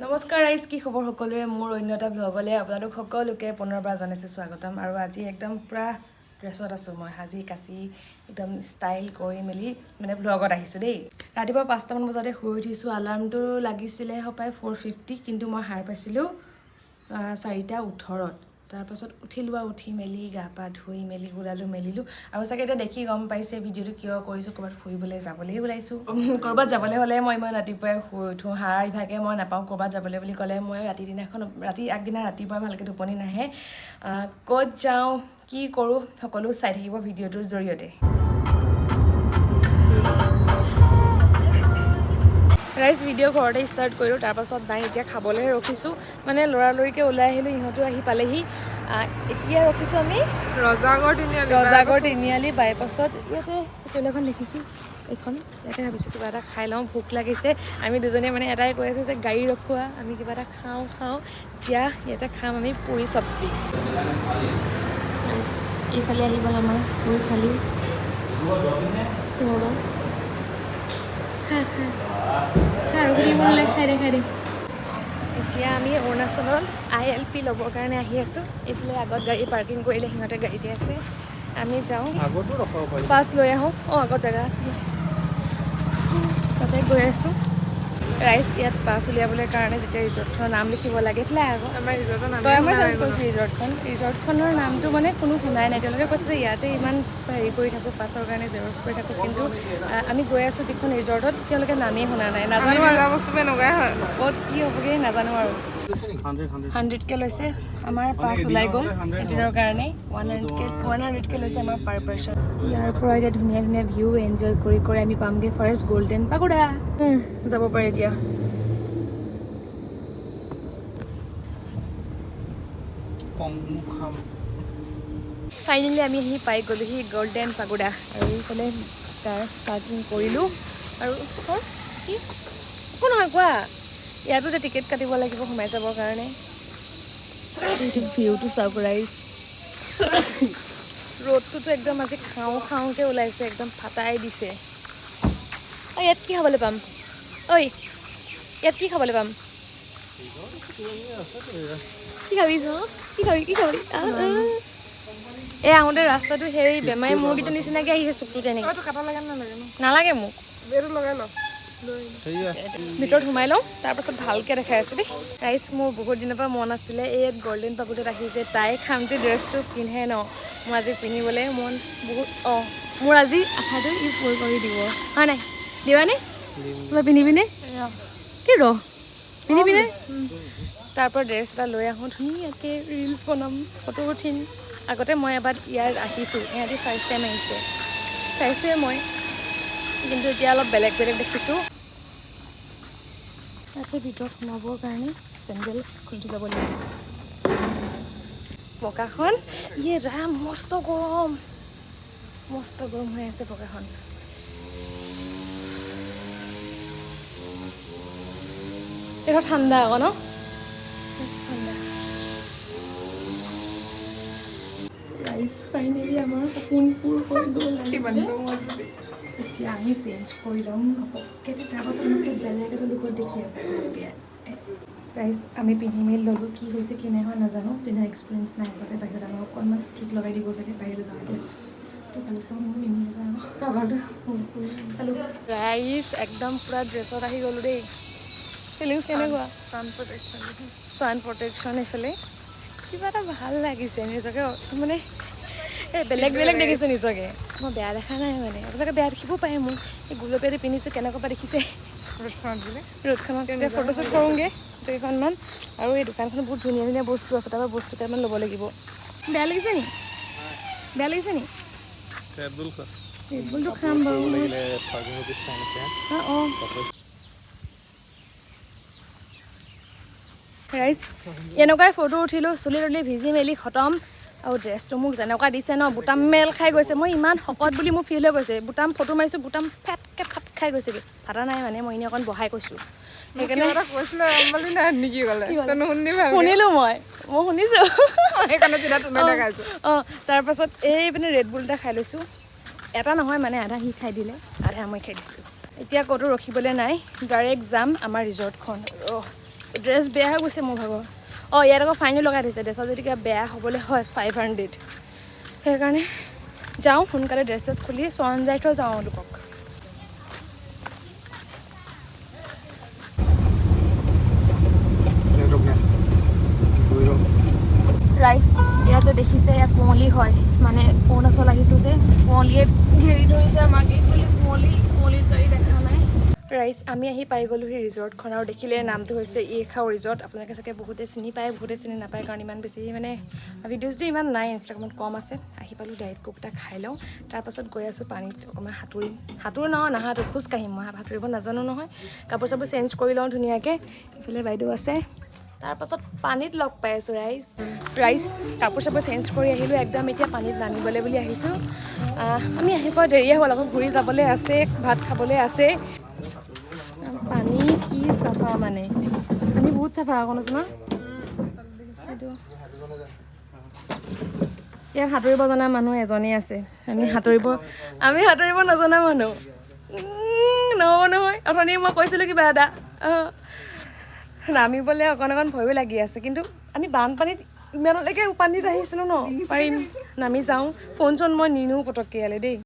নমস্কাৰ ৰাইজ, কি খবৰ সকলোৰে? মোৰ অন্য এটা ব্লগলৈ আপোনালোক সকলোকে পুনৰবাৰ জনাইছোঁ স্বাগতম। আৰু আজি একদম পুৰা ড্ৰেছত আছোঁ, মই সাজি কাচি একদম ষ্টাইল কৰি মেলি মানে ব্লগত আহিছোঁ দেই। ৰাতিপুৱা 5টামান বজাতে শুই উঠিছোঁ। এলাৰ্মটো লাগিছিলে সপাই 4:50, কিন্তু মই সাৰ পাইছিলোঁ 4:18। তাৰপাছত উঠিলোঁ আৰু উঠি মেলি গা পা ধুই মেলি ওলালোঁ মেলিলোঁ। আৰু চাগে এতিয়া দেখি গম পাইছে ভিডিঅ'টো কিয় কৰিছোঁ। ক'ৰবাত ফুৰিবলৈ যাবলৈ ওলাইছোঁ। ক'ৰবাত যাবলৈ হ'লে মই ইমান ৰাতিপুৱাই শুই উঠোঁ, সাৰ ইভাগে মই নাপাওঁ। ক'ৰবাত যাবলৈ বুলি ক'লে মই আগদিনা ৰাতিপুৱা ভালকৈ টোপনি নাহে। ক'ত যাওঁ কি কৰোঁ সকলো চাই থাকিব ভিডিঅ'টোৰ জৰিয়তে। ৰাইজ ভিডিঅ' ঘৰতে ষ্টাৰ্ট কৰিলোঁ, তাৰপাছত নাই এতিয়া খাবলৈ ৰখিছোঁ। মানে লৰালৰিকৈ ওলাই আহিলোঁ, ইহঁতো আহি পালেহি। এতিয়া ৰখিছোঁ আমি ৰজাগড় তিনিআলি বাইপাছত। ইয়াতে হোটেল এখন দেখিছোঁ, এইখন ইয়াতে ভাবিছোঁ কিবা এটা খাই লওঁ, ভোক লাগিছে। আমি দুজনীয়ে মানে এটাই কৈ আছোঁ যে গাড়ী ৰখোৱা, আমি কিবা এটা খাওঁ। এতিয়া ইয়াতে খাম আমি পুৰি চব্জি। এইফালে আহি গ'ল আমাৰ পুৰি থালি। খাই দে। এতিয়া আমি অৰুণাচলত ILP ল'বৰ কাৰণে আহি আছোঁ। এইফালে আগত গাড়ী পাৰ্কিং কৰিলে, সিহঁতে গাড়ীতে আছে। আমি যাওঁ, পাছ লৈ আহোঁ। আগত জেগা আছিলে, তাতে গৈ আছোঁ। ৰাইজ ইয়াত পাছ উলিয়াবলৈ কাৰণে যেতিয়া ৰিজৰ্টখনৰ নাম লিখিব লাগে, এইফালে আকৌ আমাৰ ৰিজৰ্টখনৰ নামটো মানে কোনো শুনাই নাই। তেওঁলোকে কৈছে যে ইয়াতে ইমান হেৰি কৰি থাকোঁ, পাছৰ কাৰণে জেৰক্স কৰি থাকোঁ, কিন্তু আমি গৈ আছোঁ যিখন ৰিজৰ্টত তেওঁলোকে নামেই শুনা নাই। নাজানো আৰু ক'ত কি হ'বগৈ নাজানো আৰু। 100কৈ লৈছে আমাৰ পাছ ওলাই গ'ল এদিনৰ কাৰণে। 100কৈ লৈছে আমাৰ পাৰ পাৰ্চন। ইয়াৰ পৰা এতিয়া ধুনীয়া ধুনীয়া ভিউ এনজয় কৰি আমি পামগৈ ফাৰ্ষ্ট গল্ডেন পাগোৰা। যাব পাৰে এতিয়া। ফাইনেলি আমি আহি পাই গ'লোহি গল্ডেন পাগোৰা। আৰু এইফালে কাৰ পাৰ্কিং কৰিলোঁ। আৰু কি একো নহয়, কোৱা। ইয়াতো যে টিকেট কাটিব লাগিব সোমাই যাবৰ কাৰণে। এইটো ভিউটো চাওক ৰাইজ। ৰ'দটোতো একদম আজি খাওঁকৈ ওলাইছে, একদম ফাটাই দিছে। ইয়াত কি খাবলৈ পাম? ইয়াত কি খাবলৈ পাম? কি খাবি? এই আহোঁতে ৰাস্তাটো সেই বেমাৰী মুৰ্গীটোৰ নিচিনাকৈ আহিছে, চুকটো তেনেকৈ। নালাগে মোক, ভিতৰত সোমাই লওঁ, তাৰপাছত ভালকৈ দেখাই আছোঁ দেই। ৰাইজ, মোৰ বহুত দিনৰ পৰা মন আছিলে এই গল্ডেন পাগোৰাত আহি যে তাই খামটি ড্ৰেছটো পিন্ধে ন, মোৰ আজি পিন্ধিবলৈ মন বহুত। মোৰ আজি আশাটো ই পূৰ কৰি দিব, হয় নাই? দিবানে? তই পিন্ধিবিনে? কি পিন্ধিবিনে? তাৰ পৰা ড্ৰেছ এটা লৈ আহোঁ, ধুনীয়াকৈ ৰিলচ বনাম, ফটো উঠিম। আগতে মই এবাৰ ইয়াত আহিছোঁ, ইহঁতি ফাৰ্ষ্ট টাইম আহিছে, চাইছোঁৱে মই, কিন্তু এতিয়া অলপ বেলেগ দেখিছোঁ। ইয়াতে ভিতৰত সোমাবৰ কাৰণে চেণ্ডেল খুলি যাব লাগিব। পকাখন ৰাম মস্ত গৰম হৈ আছে পকাখন। এইটো ঠাণ্ডা আকৌ ন? ঠাণ্ডা। ৰাইজ, ফাইনেলি আমাৰ সপোনবোৰ হৈ গ'ল। এতিয়া আমি চেঞ্জ কৰি ল'ম ঘপককৈ, তাৰপাছত আমি বেলেগ এটা লোকত দেখি আছে আপোনালোকে। ৰাইজ, আমি পিন্ধি মেলি ল'লোঁ, কি হৈছে কি নাই হোৱা নাজানো, পিন্ধা এক্সপিৰিয়েঞ্চ নাই। আগতে বাহিৰত আমাক অকণমান ঠিক লগাই দিব চাগে বাহিৰলৈ যাওঁতে। ৰাইজ, একদম পূৰা ড্ৰেছত আহি গ'লোঁ দেই। ফিলিংছ কেনেকুৱা? ছান প্ৰটেকশ্যন এইফালে কিবা এটা ভাল লাগিছে নিজকে, মানে বেলেগ দেখিছোঁ নিজকে। মই বেয়া দেখা নাই, মানে আপোনালোকে বেয়া দেখিব পাৰে মোক। এই গুলপীয়াটো পিন্ধিছোঁ, কেনেকুৱা দেখিছে ৰ'দখনত। এতিয়া ফটোশ্বুট কৰোঁগৈ কেইখনমান। আৰু এই দোকানখনত বহুত ধুনীয়া বস্তু আছে, তাৰপৰা বস্তু কেইটামান ল'ব লাগিব। বেয়া লাগিছে নি? ৰেডবুলটো খাম বাৰু। ৰাইজ, এনেকুৱাই ফটো উঠিলোঁ, চুলি তুলি ভিজি মেলি খতম। আৰু ড্ৰেছটো মোক যেনেকুৱা দিছে ন, বুটাম মেল খাই গৈছে। মই ইমান শকত বুলি মোৰ ফিল হৈ গৈছে। বুটাম ফটো মাৰিছোঁ, বুটাম ফেটকৈ ফাট খাই গৈছেগৈ। ফাটা নাই মানে, মই এনেই অকণ বহাই কৈছোঁ। সেইকাৰণে শুনিলোঁ, মই শুনিছোঁ। তাৰপাছত এই পিনে ৰেডবুল এটা খাই লৈছোঁ। এটা নহয় মানে, আধা সি খাই দিলে, আধা মই খাই দিছোঁ। এতিয়া ক'তো ৰখিবলৈ নাই, ডাইৰেক্ট যাম আমাৰ ৰিজৰ্টখন। ড্ৰেছ বেয়া হৈ গৈছে মোৰ ভাগৰ ইয়াত আকৌ ফাইনো লগাই দিছে ড্ৰেছৰ যদি কিবা বেয়া হ'বলৈ হয় 500 সেইকাৰণে যাওঁ সোনকালে ড্ৰেছ চেছ খুলি চৰণ যাই থৈ যাওঁ লোকক ৰাইজ এয়া যে দেখিছে ইয়াত কুঁৱলী হয় মানে অৰুণাচল আহিছোঁ যে কুঁৱলীয়ে ঘেৰি ধৰিছে আমাক এইফালে কুঁৱলীৰ গাড়ী দেখা নাই ৰাইজ আমি আহি পাই গ'লোহি ৰিজৰ্টখন আৰু দেখিলে নামটো হৈছে ইখাও ৰিজৰ্ট আপোনালোকে চাগে বহুতে চিনি পায় বহুতে চিনি নাপায় কাৰণ ইমান বেছি মানে ভিডিঅ'জটো ইমান নাই ইনষ্টাগ্ৰামত কম আছে আহি পালোঁ ডাইৰেক্ট কুক এটা খাই লওঁ তাৰপাছত গৈ আছোঁ পানীত অকণমান সাঁতোৰ নাহাঁতোৰ খোজকাঢ়িম মই সাঁতুৰিব নাজানো নহয় কাপোৰ চাপোৰ চেঞ্জ কৰি লওঁ ধুনীয়াকৈ এইফালে বাইদেউ আছে তাৰপাছত পানীত লগ পাই আছোঁ ৰাইজ কাপোৰ চাপোৰ চেঞ্জ কৰি আহিলোঁ একদম এতিয়া পানীত নামিবলৈ বুলি আহিছোঁ আমি আহি পোৱা দেৰিয়ে হ'ল আকৌ ঘূৰি যাবলৈ আছে ভাত খাবলৈ আছে পানী কি চাফা মানে পানী বহুত চাফা আকৌ ন সেইটো ইয়াত সাঁতুৰিব জনা মানুহ এজনেই আছে আমি সাঁতুৰিব নজনা মানুহ নহ'ব নহয় অথনি মই কৈছিলোঁ কিবা এটা নামিবলৈ অকণ ভয়ো লাগি আছে কিন্তু আমি বানপানীত ইমানলৈকে পানীত আহিছিলোঁ ন পাৰিম নামি যাওঁ ফোন চোন মই নিনিওঁ পটককৈ ইয়ালৈ দেই